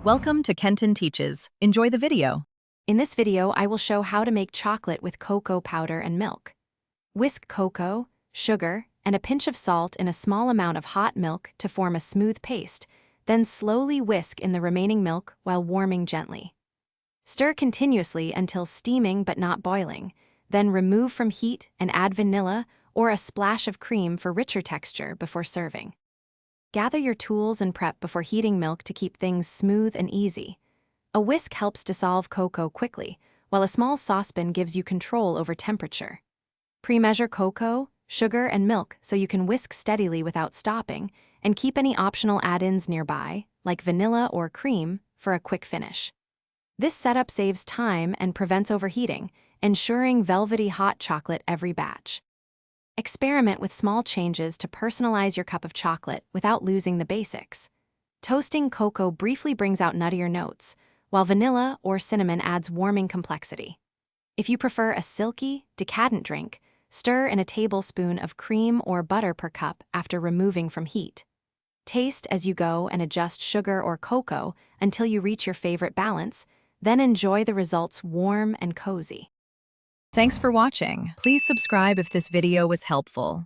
Welcome to Kenton Teaches. Enjoy the video. In this video, I will show how to make chocolate with cocoa powder and milk. Whisk cocoa, sugar, and a pinch of salt in a small amount of hot milk to form a smooth paste, then slowly whisk in the remaining milk while warming gently. Stir continuously until steaming but not boiling, then remove from heat and add vanilla or a splash of cream for richer texture before serving. Gather your tools and prep before heating milk to keep things smooth and easy. A whisk helps dissolve cocoa quickly, while a small saucepan gives you control over temperature. Pre-measure cocoa, sugar, and milk so you can whisk steadily without stopping, and keep any optional add-ins nearby, like vanilla or cream, for a quick finish. This setup saves time and prevents overheating, ensuring velvety hot chocolate every batch. Experiment with small changes to personalize your cup of chocolate without losing the basics. Toasting cocoa briefly brings out nuttier notes, while vanilla or cinnamon adds warming complexity. If you prefer a silky, decadent drink, stir in a tablespoon of cream or butter per cup after removing from heat. Taste as you go and adjust sugar or cocoa until you reach your favorite balance, then enjoy the results warm and cozy. Thanks for watching. Please subscribe if this video was helpful.